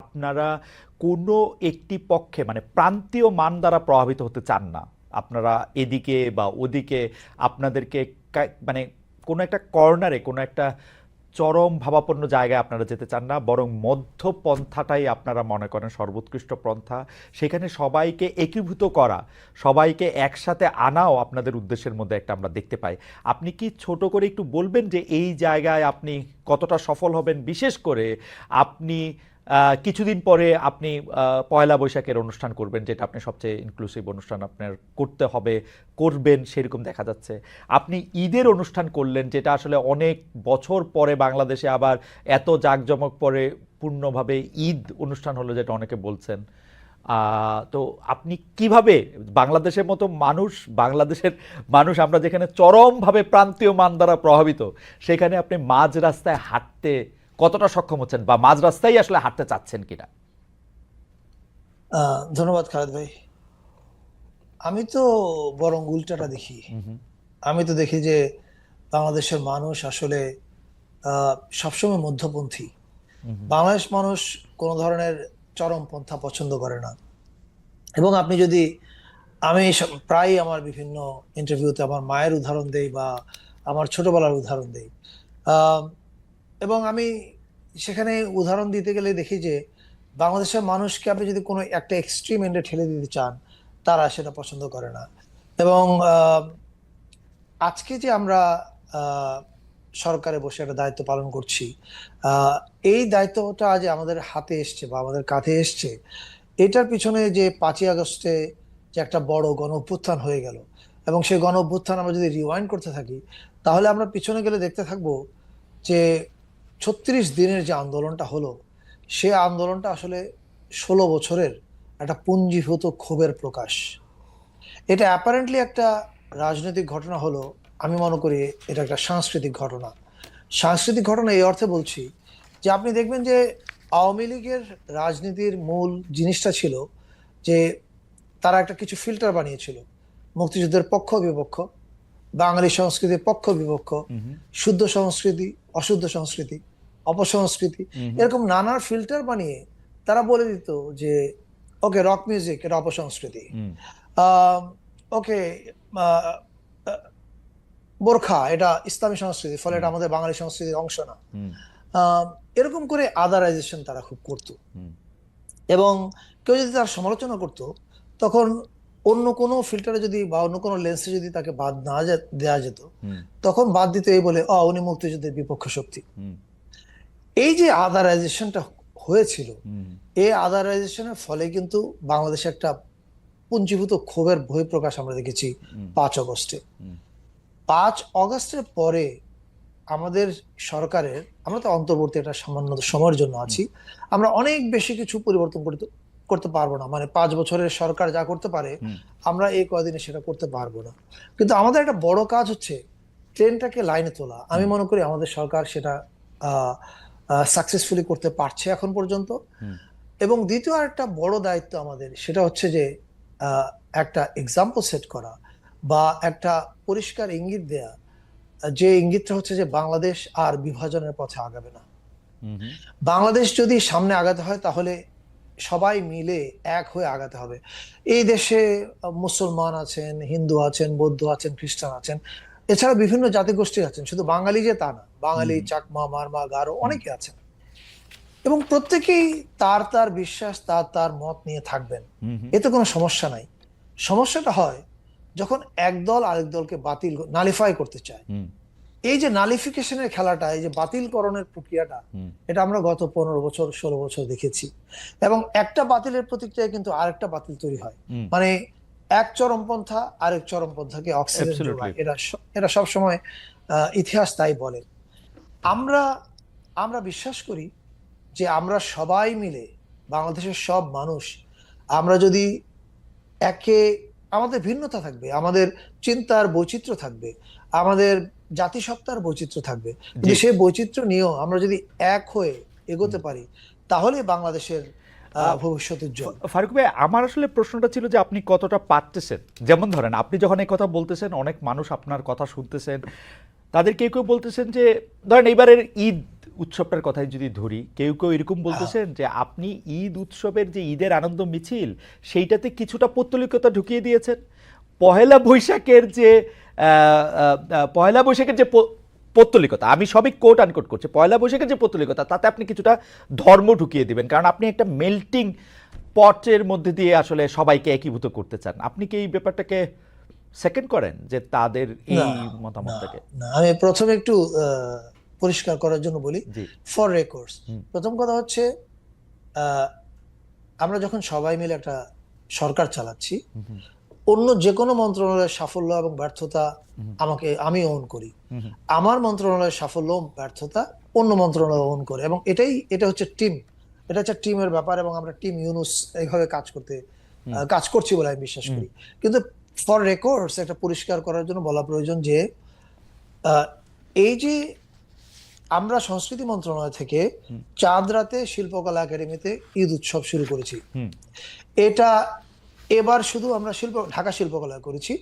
আপনারা কোনো একটি পক্ষে মানে প্রান্তীয় মান দ্বারা প্রভাবিত হতে চান না। আপনারা এদিকে বা ওদিকে আপনাদেরকে মানে কোনো একটা কর্নারে কোনো একটা চরম ভাবাপন্ন জায়গায় আপনারা যেতে চান না, বরং মধ্যপন্থাটাই আপনারা মনে করেন সর্বোৎকৃষ্ট পন্থা। সেখানে সবাইকে একীভূত করা, সবাইকে একসাথে আনাও আপনাদের উদ্দেশ্যের মধ্যে একটা আমরা দেখতে পাই। আপনি কি ছোট করে একটু বলবেন যে এই জায়গায় আপনি কতটা সফল হবেন? বিশেষ করে আপনি কিছুদিন পরে আপনি পয়লা বৈশাখের অনুষ্ঠান করবেন, যেটা আপনি সবচেয়ে ইনক্লুসিভ অনুষ্ঠান আপনার করতে হবে, করবেন সেরকম দেখা যাচ্ছে। আপনি ঈদের অনুষ্ঠান করলেন, যেটা আসলে অনেক বছর পরে বাংলাদেশে আবার এত জাঁকজমক পরে পূর্ণভাবে ঈদ অনুষ্ঠান হলো, যেটা অনেকে বলছেন। তো আপনি কিভাবে বাংলাদেশের মতো বাংলাদেশের মানুষ আমরা যেখানে চরমভাবে প্রান্তীয় মান দ্বারা প্রভাবিত, সেখানে আপনি মাঝ রাস্তায় হাঁটতে কতটা সক্ষম হচ্ছেন, বা মাঝ রাস্তায় আসলে হাঁটতে চাচ্ছেন কিনা? ধন্যবাদ খালেদ ভাই। আমি তো বরং উল্টাটা দেখি। আমি তো দেখি যে বাংলাদেশের মানুষ আসলে সবসময় মধ্যপন্থী। বাংলাদেশ মানুষ কোনো ধরনের চরমপন্থা পছন্দ করে না। এবং আপনি যদি, আমি প্রায় আমার বিভিন্ন ইন্টারভিউতে আমার মায়ের উদাহরণ দেই বা আমার ছোটবেলার উদাহরণ দেই, আহ, এবং আমি সেখানে উদাহরণ দিতে গেলে দেখি যে বাংলাদেশের মানুষকে আপনি যদি কোনো একটা এক্সট্রিম এন্ডে ঠেলে দিতে চান, তারা সেটা পছন্দ করে না। এবং আজকে যে আমরা আহ, সরকারে বসে একটা দায়িত্ব পালন করছি, আহ, এই দায়িত্বটা যে আমাদের হাতে এসছে বা আমাদের কাঁধে এসছে, এটার পিছনে যে 5ই আগস্টে যে একটা বড় গণ অভ্যুত্থান হয়ে গেল, এবং সেই গণ অভ্যুত্থান আমরা যদি রিওয়াইন্ড করতে থাকি, তাহলে আমরা পিছনে গেলে দেখতে থাকবো যে 36 দিনের যে আন্দোলনটা হলো, সে আন্দোলনটা আসলে 16 বছরের একটা পুঞ্জীভূত ক্ষোভের প্রকাশ। এটা অ্যাপারেন্টলি একটা রাজনৈতিক ঘটনা হলো, আমি মনে করি এটা একটা সাংস্কৃতিক ঘটনা। সাংস্কৃতিক ঘটনা এই অর্থে বলছি যে আপনি দেখবেন যে আওয়ামী লীগের রাজনীতির মূল জিনিসটা ছিল যে তারা একটা কিছু ফিল্টার বানিয়েছিল, মুক্তিযুদ্ধের পক্ষ বিপক্ষ, বাঙালি সংস্কৃতির পক্ষ বিপক্ষ, শুদ্ধ সংস্কৃতি, অশুদ্ধ সংস্কৃতি, অপসংস্কৃতি, এরকম নানা ফিল্টার বানিয়ে তারা বলে দিত যে ওকে, রক মিউজিক এটা অপসংস্কৃতি, ওকে, বোরখা এটা ইসলামী সংস্কৃতি, ফলে এটা আমাদের বাঙালি সংস্কৃতির অংশ না। এরকম করে আদারাইজেশন তারা খুব করতো। এবং কেউ যদি তার সমালোচনা করতো, তখন অন্য কোনো ফিল্টারে যদি বা অন্য কোনো লেন্সে যদি তাকে বাদ না দেওয়া যেত, তখন বাদ দিত এই বলে উনি মুক্তিযুদ্ধের বিপক্ষ শক্তি। এই যে আদারাইজেশনটা হয়েছিল, এই আদারাইজেশনের ফলে কিন্তু বাংলাদেশে একটা পুঞ্জীভূত ক্ষোভের বহিঃপ্রকাশ আমরা দেখেছি 5 আগস্টে। 5 আগস্টের পরে আমাদের সরকারের, আমরা তো অন্তর্বর্তী একটা সামান্য সময়ের জন্য আছি, আমরা অনেক বেশি কিছু পরিবর্তন করতে পারবো না। মানে 5 বছরের সরকার যা করতে পারে, আমরা এই কদিনে সেটা করতে পারবো না। কিন্তু আমাদের একটা বড় কাজ হচ্ছে ট্রেনটাকে লাইনে তোলা। আমি মনে করি আমাদের সরকার সেটা সাকসেসফুলি করতে পারছে এখন পর্যন্ত। এবং দ্বিতীয় একটা বড় দায়িত্ব আমাদের, সেটা হচ্ছে যে একটা এক্সাম্পল সেট করা বা একটা পরিষ্কার ইঙ্গিত দেয়া, যে ইঙ্গিতটা হচ্ছে যে বাংলাদেশ আর বিভাজনের পথে আগাবে না। বাংলাদেশ যদি সামনে আগাতে হয়, তাহলে সবাই মিলে এক হয়ে আগাতে হবে। এই দেশে মুসলমান আছেন, হিন্দু আছেন, বৌদ্ধ আছেন, খ্রিস্টান আছেন, এছাড়া বিভিন্ন জাতিগোষ্ঠী আছেন, শুধু বাঙালি যে তা না, বাঙালি, চাকমা, মারমা, গারো অনেকে আছেন। এবং প্রত্যেকেই তার তার বিশ্বাস, তার তার মত নিয়ে থাকবেন, এতে কোনো সমস্যা নাই। সমস্যাটা হয় যখন একদল আরেক দলকে নালিফাই করতে চায়। এই যে নালিফিকেশনের খেলাটা, এই যে বাতিলকরণের প্রক্রিয়াটা, এটা আমরা গত 15 বছর 16 বছর দেখেছি। এবং একটা বাতিলের প্রতিক্রিয়ায় কিন্তু আরেকটা বাতিল তৈরি হয়। মানে এক চরমপন্থা আরেক চরমপন্থাকে অক্সিজেন যোগায়। এটা সবসময় ইতিহাস তাই বলে। আমরা আমরা বিশ্বাস করি যে আমরা সবাই মিলে, বাংলাদেশের সব মানুষ, আমরা যদি আমাদের ভিন্নতা থাকবে, আমাদের চিন্তার বৈচিত্র্য থাকবে, আমাদের জাতিসত্তার বৈচিত্র্য থাকবে, কিন্তু সেই বৈচিত্র্য নিয়েও আমরা যদি এক হয়ে এগোতে পারি, তাহলে বাংলাদেশের ভবিষ্যৎ উজ্জ্বল। ফারুক ভাই, আমার আসলে প্রশ্নটা ছিল যে আপনি কতটা পারতেছেন। যেমন ধরেন, আপনি যখন এই কথা বলতেছেন, অনেক মানুষ আপনার কথা শুনতেছেন, তাদের কেউ কেউ বলতেছেন যে ধরেন এইবারের ঈদ উৎসবটার কথাই যদি ধরি, কেউ কেউ এরকম বলতেছেন যে আপনি ঈদ উৎসবের যে ঈদের আনন্দ মিছিল সেইটাতে কিছুটা পৌত্তলিকতা ঢুকিয়ে দিয়েছেন। পহেলা বৈশাখের যে পহেলা বৈশাখের যে পৌত্তলিকতা, আমি সবই কোট আনকোট করছি, পয়লা বৈশাখের যে পৌত্তলিকতা তাতে আপনি কিছুটা ধর্ম ঢুকিয়ে দিবেন, কারণ আপনি একটা মেল্টিং পটের মধ্যে দিয়ে আসলে সবাইকে একীভূত করতে চান। আপনি কি এই ব্যাপারটাকে সেকেন্ড করেন যে তাদের না এই না মতামতটাকে? না, আমি প্রথমে একটু পরিষ্কার করার জন্য বলি, জি। For records. হুম। প্রথম কথা হচ্ছে, আহ, আমরা যখন সবাই মিলে একটা সরকার চালাচ্ছি, হুম হুম অন্য যে কোনো মন্ত্রণালয়ের সাফল্য এবং ব্যর্থতা আমি ওন করি। হুম হুম আমার মন্ত্রণালয়ের সাফল্য ব্যর্থতা অন্য মন্ত্রণালয় ওন করে, এবং এটা হচ্ছে টিম, এটা হচ্ছে টিমের ব্যাপার, এবং আমরা টিম ইউনুস এইভাবে কাজ করছি বলে আমি বিশ্বাস করি। কিন্তু ফর রেকর্ডস একটা পরিষ্কার করার জন্য বলা প্রয়োজন যে আহ, এই যে আমরা সংস্কৃতি মন্ত্রণালয় থেকে হুম চাঁদ রাতে শিল্পকলা একাডেমিতে ঈদ উৎসব শুরু করেছি। হুম এটা এবার শুধু আমরা ঢাকা শিল্পকলায় করেছি।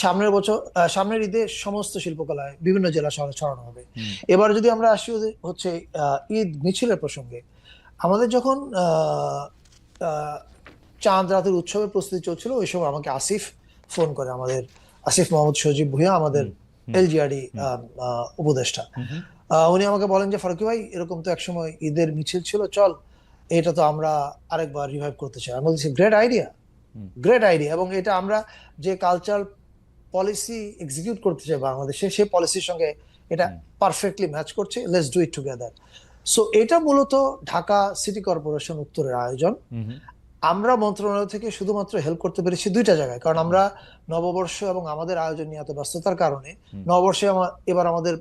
সামনের বছর, সামনের ঈদে সমস্ত শিল্পকলায় বিভিন্ন জেলা শহরে ছড়ানো হবে। হুম এবার যদি আমরা আসি হচ্ছে ঈদ মিছিলের প্রসঙ্গে, আমাদের যখন আহ, চাঁদ রাতের উৎসবের প্রস্তুতি চলছিল, ওই সময় আমাকে আসিফ ফোন করে, আমাদের আসিফ মোহাম্মদ সজীব ভুঁইয়া, আমাদের এলজিআরডি উপদেষ্টা। হুম উনি আমাকে বলেন যে ফারুকী ভাই, এরকম তো একসময় ঈদের মিছিল ছিল, চল এটা তো আমরা আরেকবার রিভাইভ করতে চাই। আমি বলছি গ্রেট আইডিয়া, হুম গ্রেট আইডিয়া, এবং এটা আমরা যে কালচারাল পলিসি এক্সিকিউট করতে চাই বাংলাদেশে, সেই পলিসির সঙ্গে এটা পারফেক্টলি ম্যাচ করছে, let's do it together. So এটা মূলত ঢাকা সিটি কর্পোরেশন উত্তরের আয়োজন। হুম হুম আমরা মন্ত্রণালয় থেকে শুধুমাত্র হেল্প করতে পেরেছি দুইটা জায়গায়, কারণ আমরা নববর্ষ এবং আমাদের আয়োজন নিয়ে এত ব্যস্ততার কারণে নববর্ষে এবার আমাদের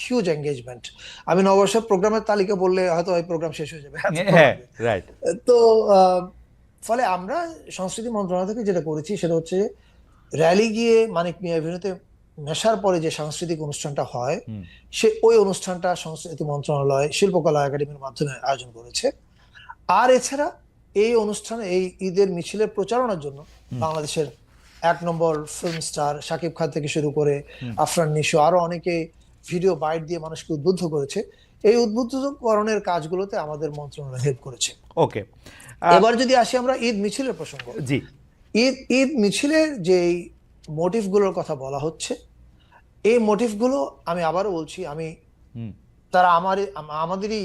হিউজ এঙ্গেজমেন্ট। আমি নববর্ষের প্রোগ্রামের তালিকা বললে হয়তো ওই প্রোগ্রাম শেষ হয়ে যাবে, এত হ্যাঁ, হবে। রাইট। তো ফলে আমরা সংস্কৃতি মন্ত্রণালয় থেকে যেটা করেছি সেটা হচ্ছে, র্যালি গিয়ে মানিক মিয়া এভিনিউতে মেশার পরে যে সাংস্কৃতিক অনুষ্ঠানটা হয়, ওই অনুষ্ঠানটা সংস্কৃতি মন্ত্রণালয় শিল্পকলা একাডেমির মাধ্যমে আয়োজন করেছে। আর এছাড়া এই অনুষ্ঠানে, এই ঈদের মিছিলের প্রচারণার জন্য বাংলাদেশের 1 নম্বর ফিল্ম স্টার শাকিব খান থেকে শুরু করে আফরান নিশো, আরো অনেকে ভিডিও বাইট দিয়ে মানুষকে উদ্বুদ্ধ করেছে। এই উদ্বুদ্ধকরণের কাজগুলোতে আমাদের মন্ত্রণালয় হেল্প করেছে। ওকে। এবার যদি আসি আমরা ঈদ মিছিলের প্রসঙ্গ, জি। ঈদ মিছিলের যে মোটিভ গুলোর কথা বলা হচ্ছে, এই মোটিভ গুলো আমি আবারও বলছি, তারা আমাদেরই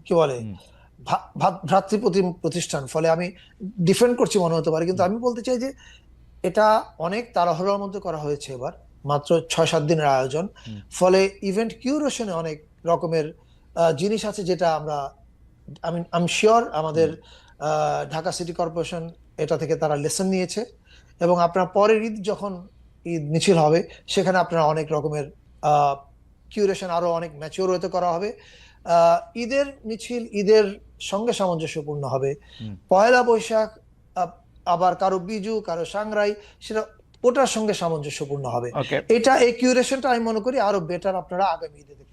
কি বলে ভ্রাতৃ প্রতিষ্ঠান, ফলে আমি ডিফেন্ড করছি মনে হতে পারে, কিন্তু আমি বলতে চাই যে এটা অনেক তাড়াহুড়োর মধ্যে করা হয়েছে। এবার মাত্র 6-7 দিনের আয়োজন, ফলে ইভেন্ট কিউরেশনে অনেক রকমের জিনিস আছে, যেটা আমি শিওর আমাদের ঢাকা সিটি কর্পোরেশন এটা থেকে তারা লেসন নিয়েছে, এবং আপনার পরের ঈদ যখন ঈদ মিছিল হবে, সেখানে আপনারা অনেক রকমের কিউরেশন আরো অনেক ম্যাচিওর হতে করা হবে। ঈদের মিছিল ঈদের সঙ্গে সামঞ্জস্যপূর্ণ হবে। পয়লা বৈশাখ আবার কারো বিজু, কারো সাংরাই, সেটা ওটার সঙ্গে সামঞ্জস্যপূর্ণ হবে। ওকে। এই কিউরেশনটা আমি মনে করি আরো বেটার আপনারা আগামী ঈদে